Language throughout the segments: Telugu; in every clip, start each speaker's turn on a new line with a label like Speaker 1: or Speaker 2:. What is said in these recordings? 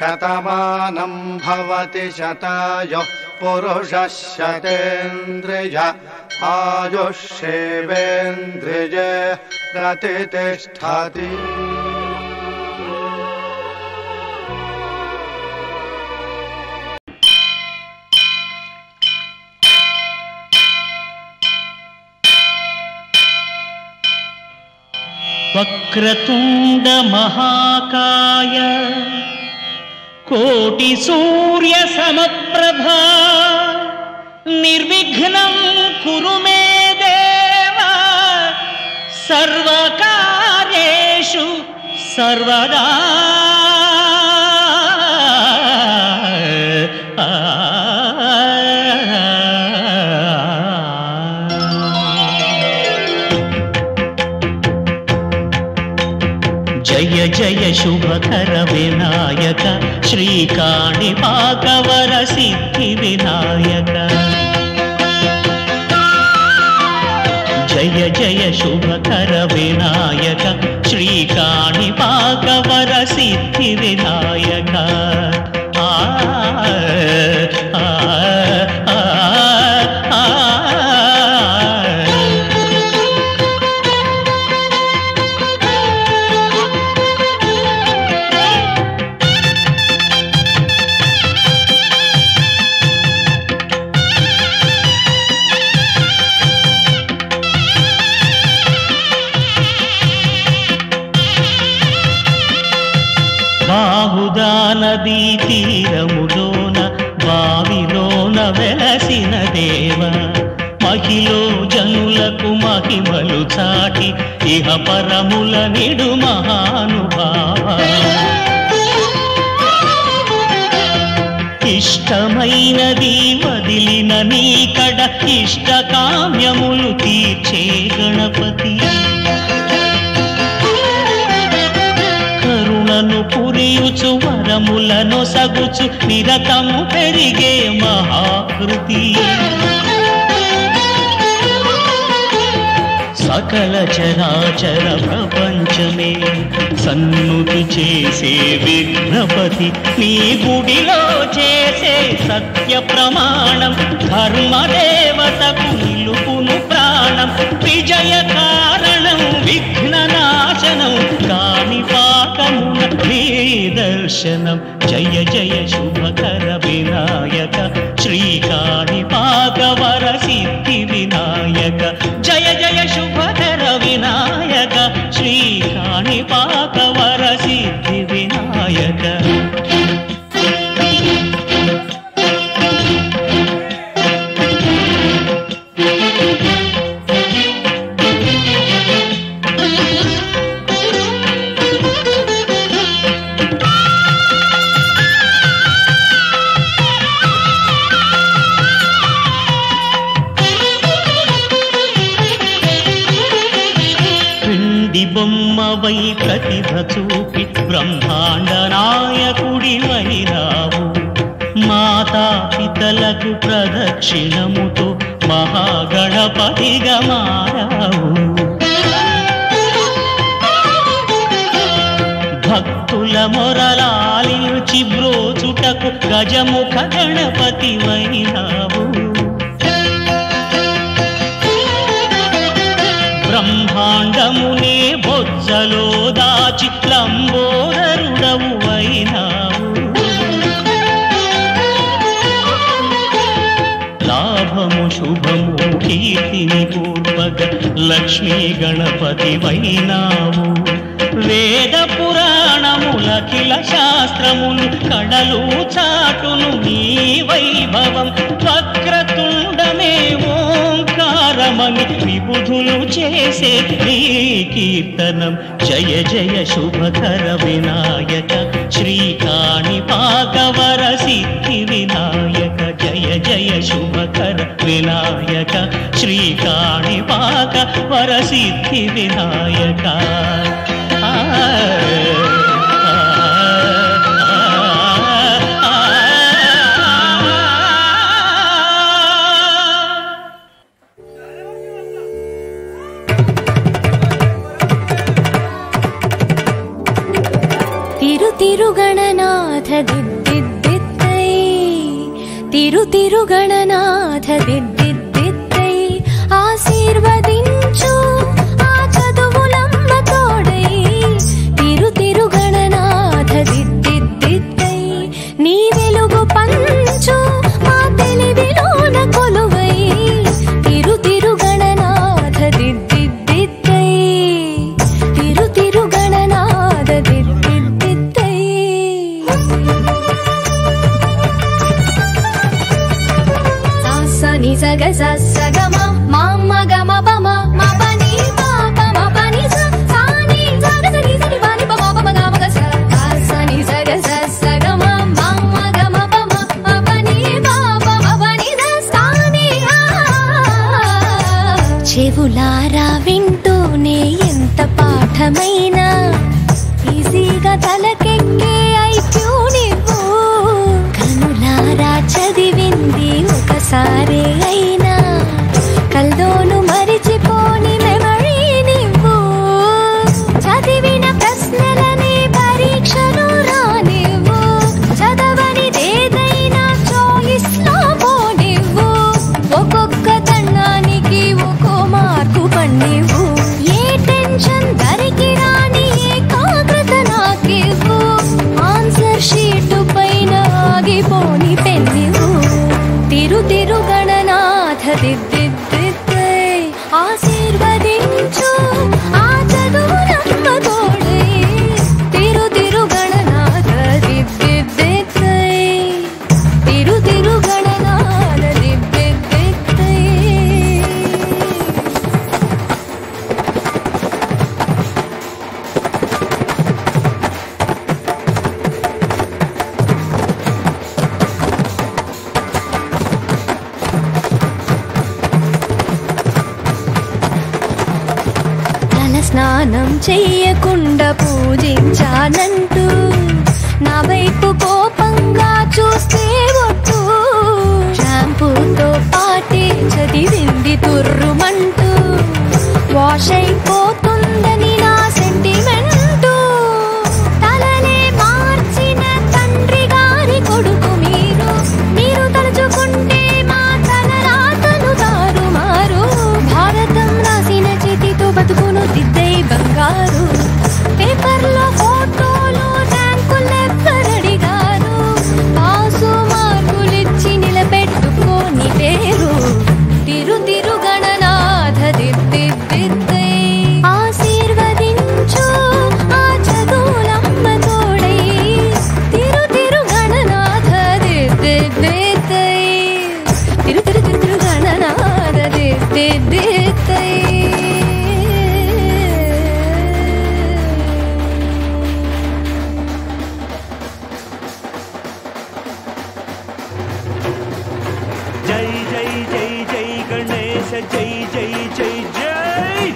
Speaker 1: शतमानं भवति शतायुः पुरुषः शतेन्द्रिय आयुष्येवेन्द्रिये प्रतिष्ठति।
Speaker 2: वक्रतुंड महाकाय कोटि सूर्य समप्रभा निर्विघ्नं कुरु मे देव सर्वकार्येषु सर्वदा। जय जय शुभकर विनायक श्रीकाणिपाकवर सिद्धि विनायक। जय जय शुभकर विनायक श्रीकाणिपाकवर सिद्धि विनायक। బాహుదా నదీ తీరములోన బావిలోన వెలసిన దేవ మహిలో జనులకు మహిమలు చాటి ఇహ పరముల నిడు మహానుభావ। ఇష్టమైనది వదిలిన నీకడ ఇష్ట కామ్యములు తీర్చే గణపతి। కరుణను పురియుచు వరములను సగుచు నిరతము పెరిగే మహాకృతి। సకల చరాచర ప్రపంచమే సన్నుతి చేసే విఘ్నపతి నీ గుడిలో చేసే సత్య ప్రమాణం ధర్మదేవతకు నిలుపును ప్రాణం విజయ కారణం విఘ్న నాశనం కాణిపాకమున నీ దర్శనం। జయ జయ శుభకర వినాయక శ్రీకాణిపాకవర సిద్ధి వినాయక। జయ జయ శుభకర వినాయక శ్రీకాణిపాకవర సిద్ధి వినాయక। బొమ్మవై ప్రతిభ చూపి బ్రహ్మాండ నాయకుడివైరావు మాతా పితలకు ప్రదక్షిణముతో మహాగణపతిగా మారావు। భక్తుల మొరలాలించి బ్రోచుటకు గజముఖ గణపతివైనావు। బ్రహ్మాండమునే బొజ్జలో దాచి లంబోదరుడవు అయినావు। లాభము శుభము కీర్తిని పూర్వగ లక్ష్మీ గణపతి వైనావు। వేద పురాణములఖిల శాస్త్రములు కడలు చాటును నీ వైభవం వక్రతుండమే ఓంకారమని విబుధులు చేసే నీ కీర్తనం। జయ జయ శుభకర వినాయక శ్రీకాణిపాకవర సిద్ధి వినాయక। జయ జయ శుభకర వినాయక శ్రీకాణిపాకవర సిద్ధి వినాయక।
Speaker 3: తిరుగణనాథ తిరుగణనాథ దిద్దిద్దై ఆశీర్వదించు ఆ చదువులమ్మ తోడై తిరుగణనాథ దిద్దిద్దై నీ వెలుగు పంచు మా తెలివిలోన కొలువై తిరుగణనాథ దిద్దిద్దై తిరుగణనాథ దిద్దిద్దై ని సగ సగమ మమ గమ పమ మపని పాప మపని సాని సగ సని సని పని పమ పమ గమ గ సని సగ సగమ మమ గమ పమ మపని పాప మపని సాని చెవులారా వింటూనే ఎంత పాఠమైనా ఈజీగా తలకెక్కే ఐక్యూ నీవు కనులారా చదివింది ఒకసారి అయినా కల్దోను మరిచిపోని మెమరీ నీవు చదివిన ప్రశ్నలని పరీక్షలు రానివ్వు చదవనిదేదైనా చాయిస్ లో పోనివ్వు ఒక్కొక్క దండానికి ఒక్కో మార్కు పండివ్వు ఏ టెన్షన్ దరికి రాని ఏకాగ్రత నాకివ్వు ఆన్సర్ షీటు పైన ఆగిపోని పెన్నివ్వు తిరుగణనాథ దిద్దిద్దై ఆశీర్వదించు ఆ చదువులమ్మ తోడై తిరుగణనాథ దిద్దిద్దై తిరుగణనాథ దిద్దిద్దై స్నానం చెయ్యకుండా పూజించానంటూ నా వైపు కోపంగా చూస్తే ఒట్టు షాంపూతో పాటే చదివింది తుర్రుమంటూ వాష్ అయిపోతుందని నా సెంటిమెంటు తలలే మార్చిన తండ్రి గారి కొడుకు మీరు తలుచుకుంటే మా తలరాతలు తారుమారు భారతం రాసిన చేతితో బతుకును దిద్దై బంగారు పేపర్లో ఫోటోలు ర్యాంకులెవ్వరడిగారు పాసు మార్కులిచ్చి నిలబెట్టుకోని పేరు తిరుగణనాథ దిద్దిద్దై ఆశీర్వదించు ఆ చదువులమ్మ తోడై తిరుగణనాథ దిద్దిద్దై తిరుగణనాథ దిద్దిద్దై
Speaker 4: జై జై జై జై గణేశ జై జై జై జై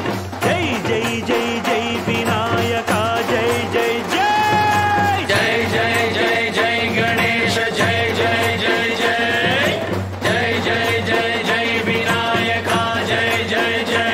Speaker 4: జై జై జై జై వినాయక జై జై జై జై జై జై జై గణేశ జై జై జై జై జై జై జై జై వినాయక జై జై జై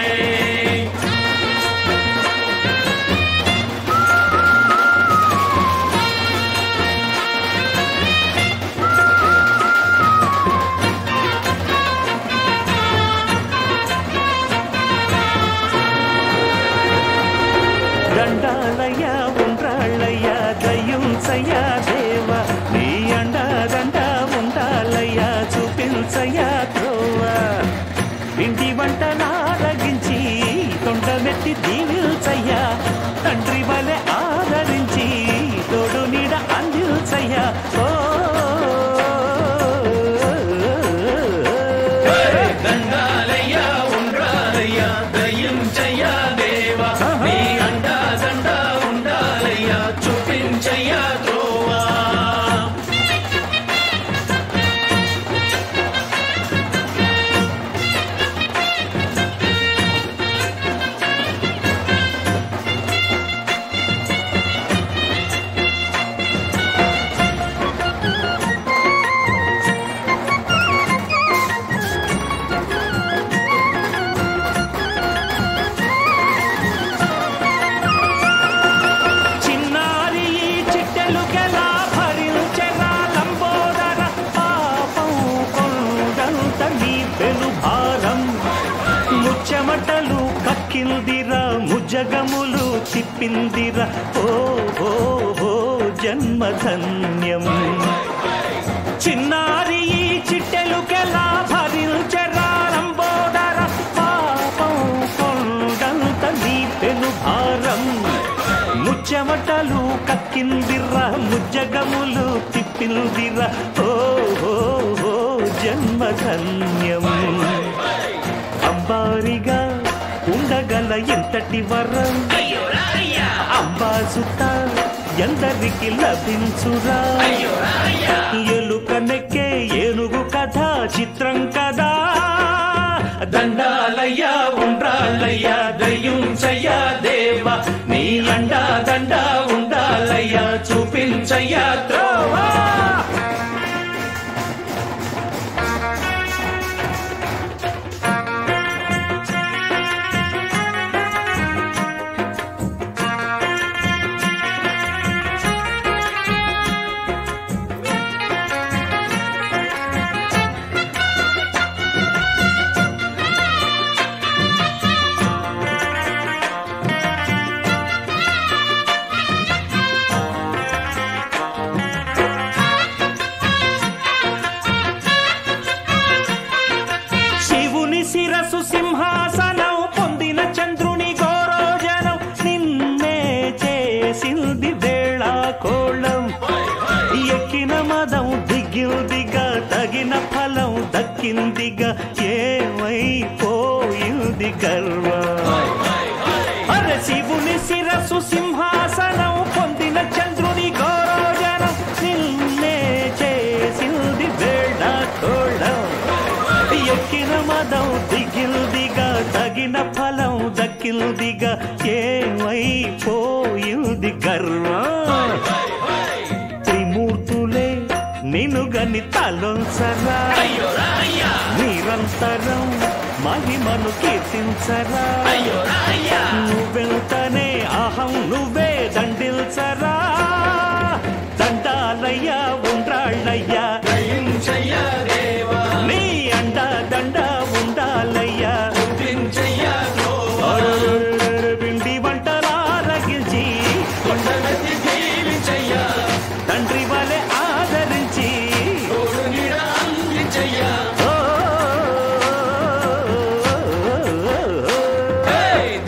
Speaker 4: చేసిందిరా ముజగములు తిప్పిందిరా ఓ ఓ ఓ జన్మధన్యం చిన్నారి ఈ చిట్టెలుకెలా భరించరా లంబోదర పాపం కొండంత నీ పెను భారం ముచ్చమటలు కక్కిందిరా ముజ్జగములు తిప్పిందిరా ఓ ఓ ఓ జన్మధన్యం అంబారిగా ఉండగల ఎంతటి వరం అంబాసుత ఎందరికి లభించురా ఎలుకనెక్కే ఏనుగు కథ చిత్రం కదా దండాలయ్యా ఉండ్రాళ్ళయ్యా దయ్యుంచయ్యా దేవా నీ అండా దండా ఉండాలయ్యా చూపించయ్యా త్రోవా శిరసు సింహాసనం పొందిన చంద్రుని గౌరోజనం నిన్నే చేసింది వేళ కోళం ఎక్కిన మదం దిగిందిగా తగిన ఫలం దక్కిందిగా ఏమైపోయింది గర్వం అరే శివుని శిరసు సింహాసనం పొందిన చంద్రుని గౌరోజనం నిన్నే చేసింది వేళ కోళం ఎక్కిన మదం దిగిల్దిగా తగిన ఫలం దక్కిల్దిగా ఏమైపోయింది గర్వం త్రిమూర్తులే నిన్నుగని తలొంచరా నిరంతరం మహిమను కీర్తించరా నువ్వెంతనే అహం నువ్వే దండిల్చరా దండాలయ్యా ఉండ్రాళ్ళయ్యా నీ అండా దండా ఉండాలయ్యా పిండి వంటలారగించి తండ్రి వలె ఆదరించి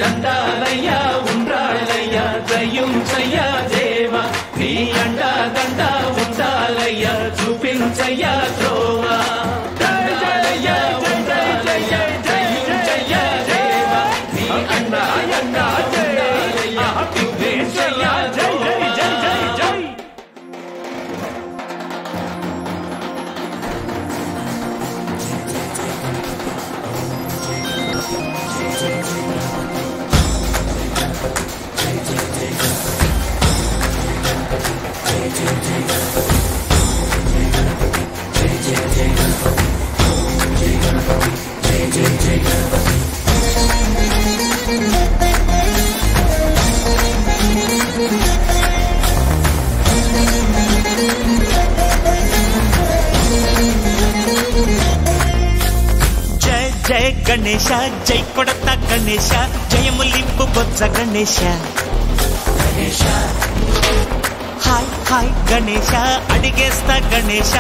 Speaker 4: దండాలయ్యా ఉండ్రాళ్ళయ్యా దయ్యుంచయ్యా దేవా నీ అండా దండా ఉండాలయ్యా చూపించయ్యా త్రోవా జయ గణేశ జై కొడత గణేశ జయములింపు బొజ్జ గణేశ హాయ్ హాయ్ గణేశ అడిగేస్తా గణేశ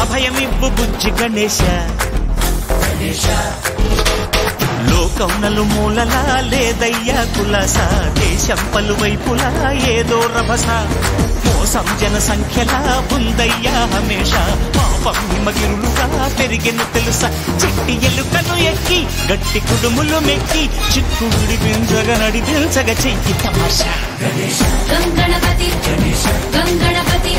Speaker 4: అభయమివ్వు బుజ్జి గణేశ లోకం నలుమూలలా లేదయ్యా కులాస దేశం పలువైపులా ఏదో రభస మోసం జన సంఖ్యలా ఉందయ్యా హమేష పాపం హిమగిరులుగా పెరిగెను తెలుసా చిట్టి ఎలుకను ఎక్కి గట్టి కుడుములు మెక్కి చిక్కుడి బింజగ నడి పిల్చగ చెయ్యి తమాషా
Speaker 3: గణపతి గణపతి గణపతి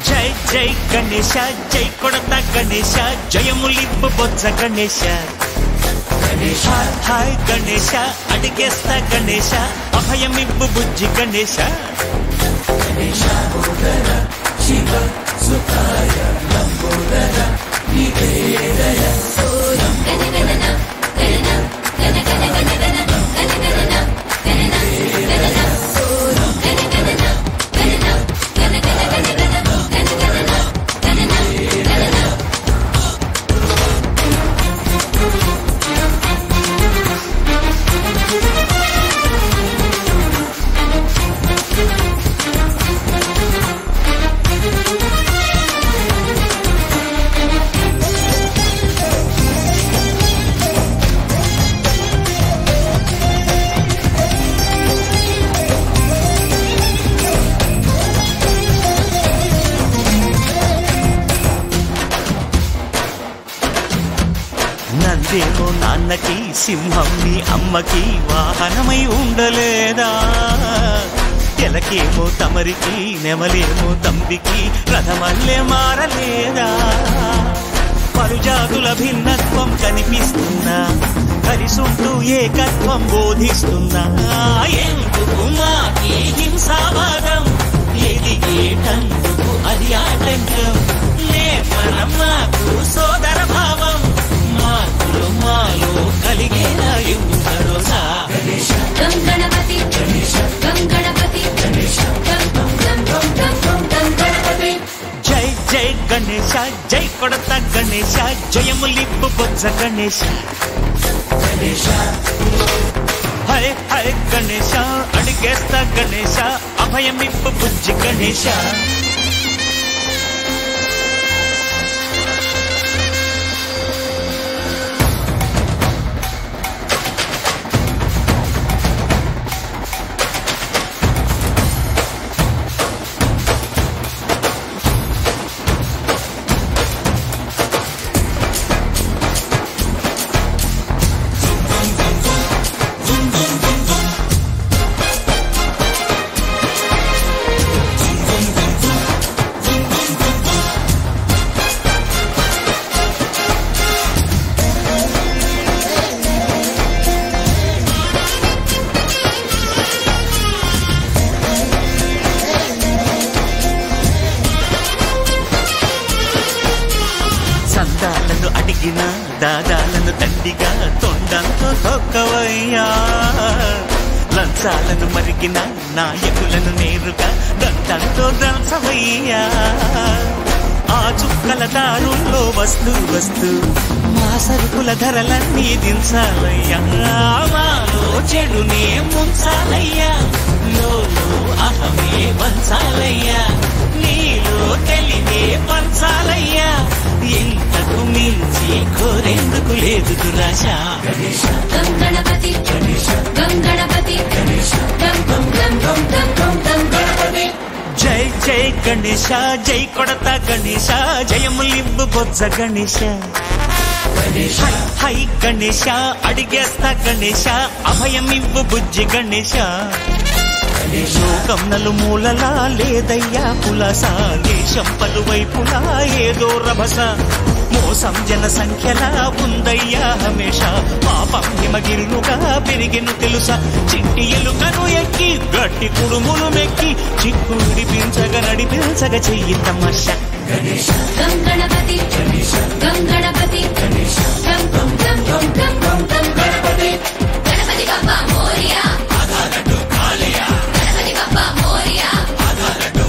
Speaker 4: జై జై గణేశ జై కొడత గణేశ జయములింపు బొజ్జ గణేశ హాయ్ గణేశ అడిగేస్తా గణేశ అభయమివ్వు బుజ్జి గణేశ శివ సుతాయ లంబోదర
Speaker 2: నందేమో నాన్నకి సింహం నీ అమ్మకి వాహనమై ఉండలేదా ఎలకేమో తమరికి నెమలేమో తంబికి రథమల్లే మారలేదా పరుజాతుల భిన్నత్వం కనిపిస్తున్నా కలిసుంటూ ఏకత్వం బోధిస్తున్నా ఎందుకు మాకి హింసావాదం ఎదిగేటందుకు అది ఆటంకం నేర్పడం మాకు సోదర భావం మార్పులు మాలో కలిగేలా భరోసా
Speaker 3: గణపతి గణపతి గణపతి
Speaker 2: జై జై గణేశ జై కొడత గణేశ జయములిప్పు బొజ్జ గణేశ హరే హరే గణేశ అడిగేస్తా గణేశ అభయమిప్పు బుజ్జి గణేశ సందాలను అడిగిన దాదాలను తండ్రిగా తొండంతో తొక్కవయ్యా లంచాలను మరిగిన నాయకులను నేరుగా దండంతో దంచవయ్యా ఆ చుక్కల దారుల్లో వస్తూ వస్తూ మా సరుకుల ధరలన్నీ దించాలయ్యా మాలో చెడునే ముంచాలయ్యా లోలో అహమే పంచాలయ్యా నీలో తెలివే పంచాలయ్యా ఇంతకు మించి కోరేందుకు లేదు దురాశ
Speaker 3: గణపతి గణపతి గణపతి
Speaker 2: జై జై గణేశ జై కొడత గణేశ జయములింబు బొజ్జ గణేశ హై గణేశ అడిగేస్తా గణేశ అభయమింబు బుజ్జి గణేశ లోకం నలుమూలలా లేదయ్యా పులస దేశం పలువైపులా ఏదో రభస మోసం జన సంఖ్యలా ఉందయ్యా హమేష పాపం హిమగిరులుగా పెరిగిను తెలుసా చిట్టి ఎలుకను ఎక్కి గట్టి కుడుములు మెక్కి చిక్కు విడిపించగా నడిపించగా చెయ్యి తమాష
Speaker 3: గణపతి గణపతి గణపతి గణపతి బాబా మోరియా గణపతి బాబా మోరియా గణపతి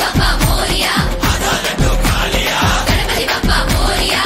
Speaker 3: బాబా మోరియా గణపతి బాబా మోరియా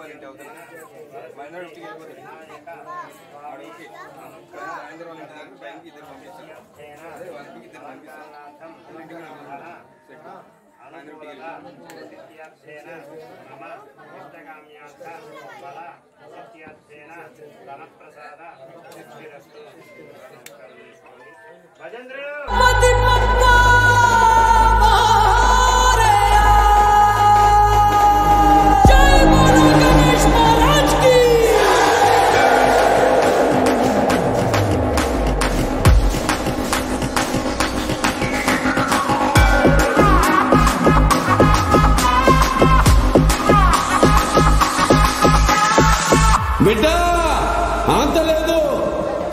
Speaker 5: వాళ్ళంటే అవుతాను మైనార్ ఇంటికి వెళ్ళిపోతాను అడుగుకి మహేంద్ర వాళ్ళ ఇంటి దగ్గర బ్యాంక్కి ఇద్దరు పంపిస్తాను అదే వాళ్ళకి ఇద్దరు పంపిస్తాను ఇంటికి సెట్ మహేంద్ర ఇంటికి
Speaker 6: బిడ్డ అంతలేదు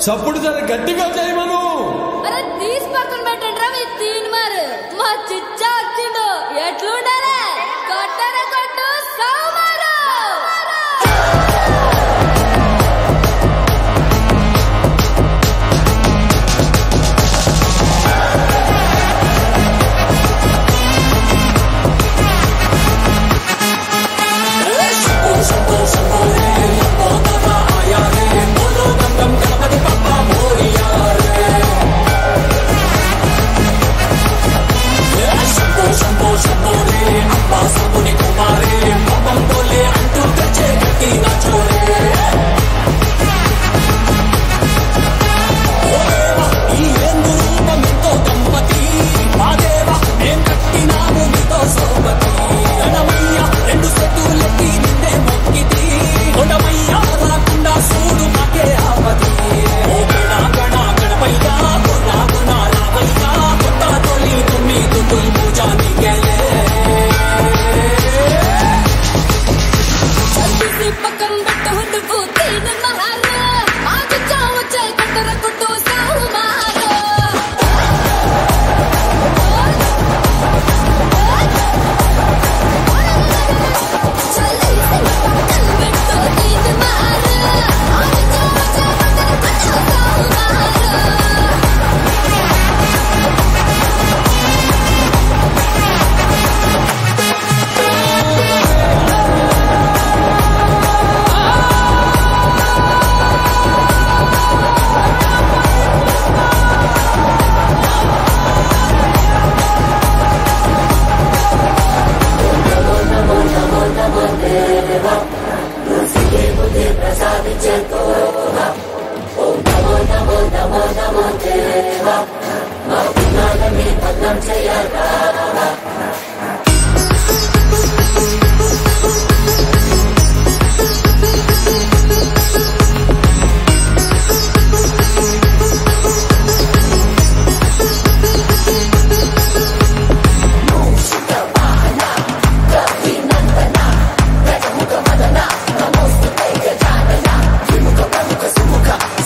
Speaker 6: సప్పుడు జర గట్టిగా చేయమను.
Speaker 3: అరే తీసి పక్కన పెట్టండి మీ తీన్ మరి మా చిచ్చా వచ్చిండు ఎట్లుండాలి కొట్టరే కొట్టు సౌమారు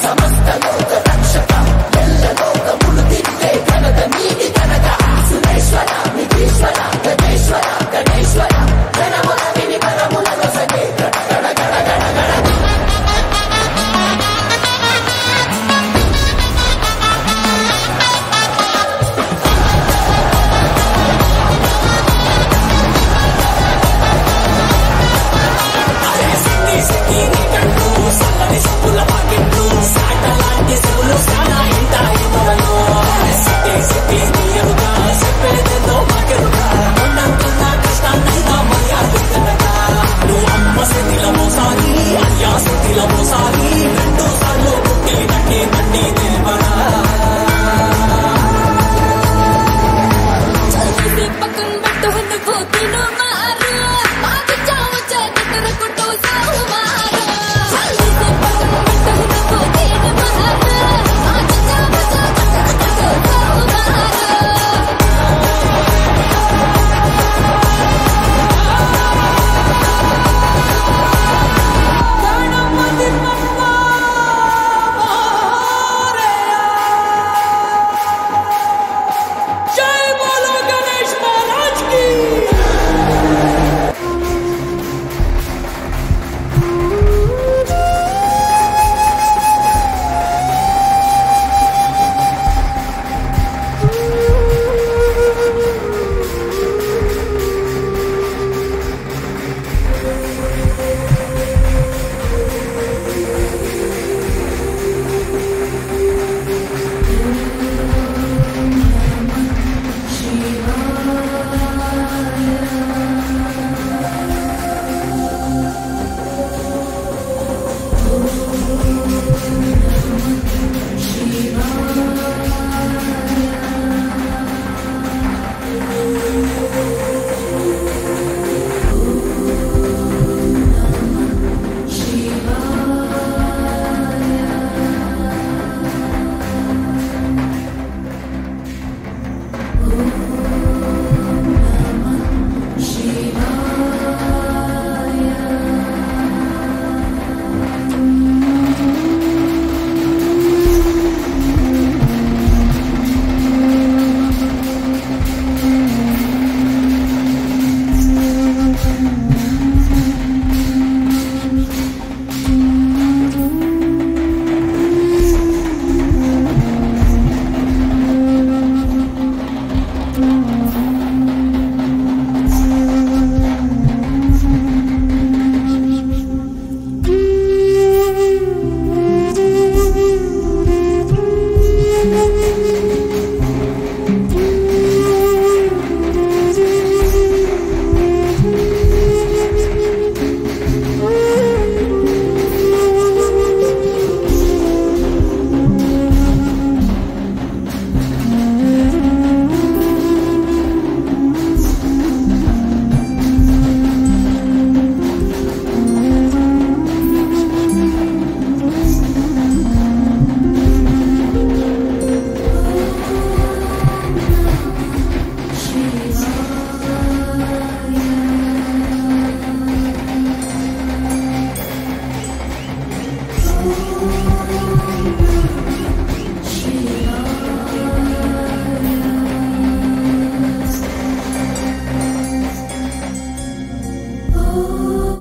Speaker 3: సమస్త లోక రక్షక ఎల్ల లోకములు దిద్దే ఘనత నీది కనక సురేశ్వర